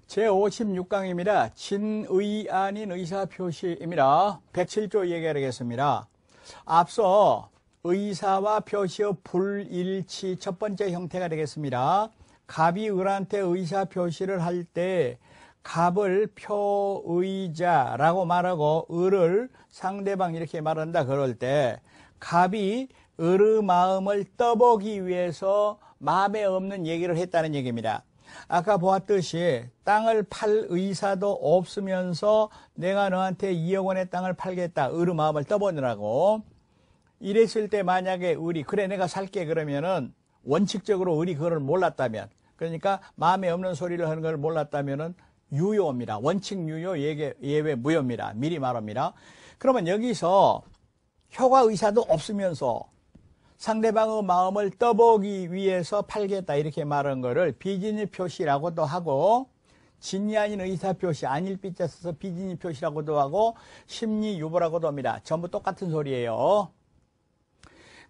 제56강입니다. 진의 아닌 의사표시입니다. 107조 얘기하겠습니다. 앞서 의사와 표시의 불일치 첫 번째 형태가 되겠습니다. 갑이 을한테 의사표시를 할 때 갑을 표의자라고 말하고 을을 상대방 이렇게 말한다 그럴 때 갑이 을의 마음을 떠보기 위해서 마음에 없는 얘기를 했다는 얘기입니다. 아까 보았듯이 땅을 팔 의사도 없으면서 내가 너한테 2억 원의 땅을 팔겠다. 을의 마음을 떠보느라고. 이랬을 때 만약에 을이 그래 내가 살게 그러면은 원칙적으로 을이 그걸 몰랐다면, 그러니까 마음에 없는 소리를 하는 걸 몰랐다면은 유효입니다. 원칙 유효, 예외 무효입니다. 미리 말합니다. 그러면 여기서 효과 의사도 없으면서 상대방의 마음을 떠보기 위해서 팔겠다 이렇게 말한 거를 비진의 표시라고도 하고, 진이 아닌 의사표시, 안일비자 써서 비진의 표시라고도 하고 심리유보라고도 합니다. 전부 똑같은 소리예요.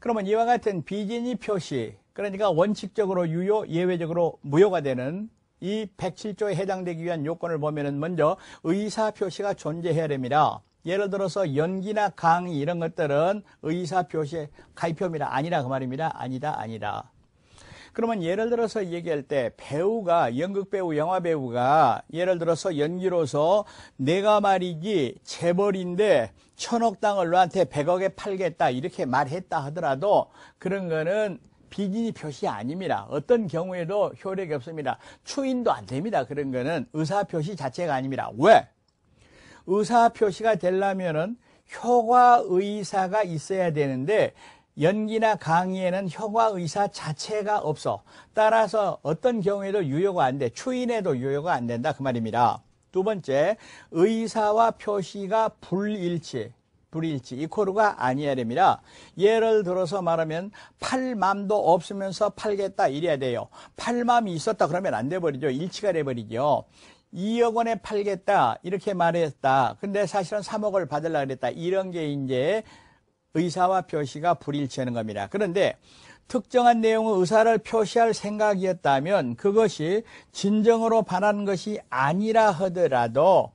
그러면 이와 같은 비진의 표시, 그러니까 원칙적으로 유효, 예외적으로 무효가 되는 이 107조에 해당되기 위한 요건을 보면은 먼저 의사표시가 존재해야 됩니다. 예를 들어서 연기나 강의 이런 것들은 의사표시의 가입표입니다. 아니라 그 말입니다. 아니다. 그러면 예를 들어서 얘기할 때 배우가, 연극배우, 영화배우가 예를 들어서 연기로서 내가 말이지 재벌인데 1000억 땅을 너한테 100억에 팔겠다 이렇게 말했다 하더라도 그런 거는 비진의 표시 아닙니다. 어떤 경우에도 효력이 없습니다. 추인도 안 됩니다. 그런 거는 의사표시 자체가 아닙니다. 왜? 의사표시가 되려면은 효과의사가 있어야 되는데 연기나 강의에는 효과의사 자체가 없어. 따라서 어떤 경우에도 유효가 안 돼. 추인에도 유효가 안 된다 그 말입니다. 두 번째, 의사와 표시가 불일치, 이코르가 아니어야 됩니다. 예를 들어서 말하면 팔맘도 없으면서 팔겠다 이래야 돼요. 팔맘이 있었다 그러면 안 돼버리죠. 일치가 돼버리죠. 2억 원에 팔겠다 이렇게 말했다. 근데 사실은 3억을 받으려고 그랬다. 이런 게 이제 의사와 표시가 불일치하는 겁니다. 그런데 특정한 내용의 의사를 표시할 생각이었다면 그것이 진정으로 바라는 것이 아니라 하더라도,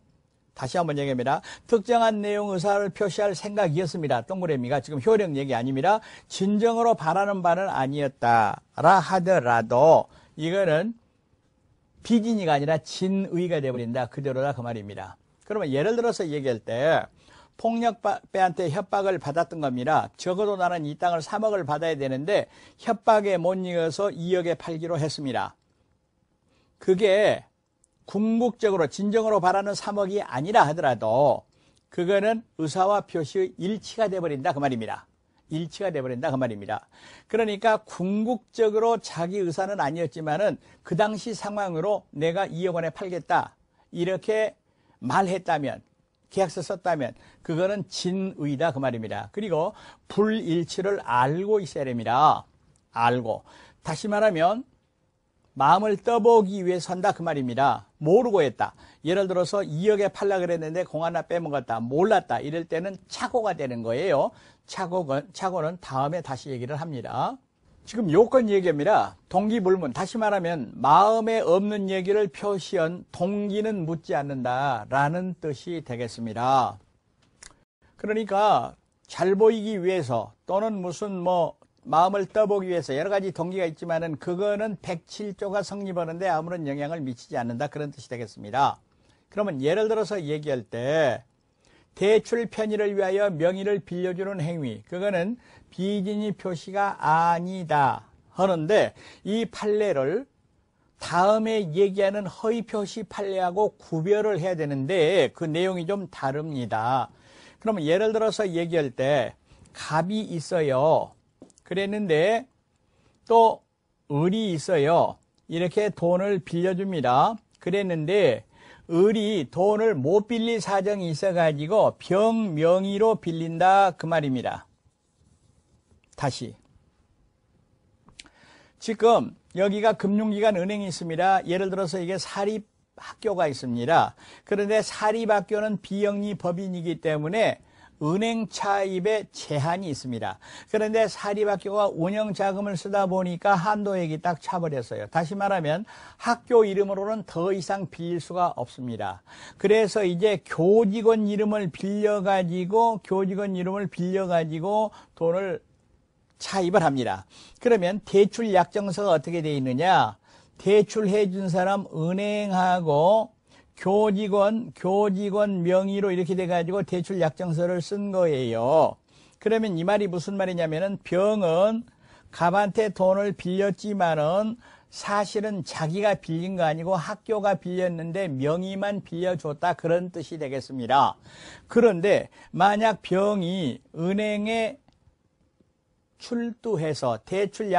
다시 한번 얘기합니다. 특정한 내용의 의사를 표시할 생각이었습니다. 동그라미가 지금 효력 얘기 아닙니다. 진정으로 바라는 바는 아니었다라 하더라도 이거는 비진이가 아니라 진의가 되어버린다. 그대로다 그 말입니다. 그러면 예를 들어서 얘기할 때 폭력배한테 협박을 받았던 겁니다. 적어도 나는 이 땅을 3억을 받아야 되는데 협박에 못 이겨서 2억에 팔기로 했습니다. 그게 궁극적으로 진정으로 바라는 3억이 아니라 하더라도 그거는 의사와 표시의 일치가 되어버린다 그 말입니다. 일치가 되어버린다 그 말입니다. 그러니까 궁극적으로 자기 의사는 아니었지만은 그 당시 상황으로 내가 2억 원에 팔겠다 이렇게 말했다면, 계약서 썼다면 그거는 진의다 그 말입니다. 그리고 불일치를 알고 있어야 됩니다. 알고. 다시 말하면 마음을 떠보기 위해서 한다 그 말입니다. 모르고 했다. 예를 들어서 2억에 팔라 그랬는데 공 하나 빼먹었다. 몰랐다. 이럴 때는 착오가 되는 거예요. 착오는 다음에 다시 얘기를 합니다. 지금 요건 얘기입니다. 동기불문. 다시 말하면 마음에 없는 얘기를 표시한 동기는 묻지 않는다라는 뜻이 되겠습니다. 그러니까 잘 보이기 위해서 또는 무슨 마음을 떠보기 위해서 여러 가지 동기가 있지만은 그거는 107조가 성립하는데 아무런 영향을 미치지 않는다 그런 뜻이 되겠습니다. 그러면 예를 들어서 얘기할 때 대출 편의를 위하여 명의를 빌려주는 행위, 그거는 비진의 표시가 아니다 하는데 이 판례를 다음에 얘기하는 허위 표시 판례하고 구별을 해야 되는데 그 내용이 좀 다릅니다. 그러면 예를 들어서 얘기할 때 갑이 있어요. 그랬는데 또 을이 있어요. 이렇게 돈을 빌려줍니다. 그랬는데 을이 돈을 못 빌릴 사정이 있어가지고 병명의로 빌린다 그 말입니다. 다시. 지금 여기가 금융기관 은행이 있습니다. 예를 들어서 이게 사립학교가 있습니다. 그런데 사립학교는 비영리 법인이기 때문에 은행 차입에 제한이 있습니다. 그런데 사립학교가 운영자금을 쓰다 보니까 한도액이 딱 차버렸어요. 다시 말하면 학교 이름으로는 더 이상 빌릴 수가 없습니다. 그래서 이제 교직원 이름을 빌려가지고 돈을 차입을 합니다. 그러면 대출 약정서가 어떻게 되어 있느냐? 대출해 준 사람 은행하고 교직원 명의로 이렇게 돼가지고 대출 약정서를 쓴 거예요. 그러면 이 말이 무슨 말이냐면은 병은 갑한테 돈을 빌렸지만은 사실은 자기가 빌린 거 아니고 학교가 빌렸는데 명의만 빌려줬다, 그런 뜻이 되겠습니다. 그런데 만약 병이 은행에 출두해서 대출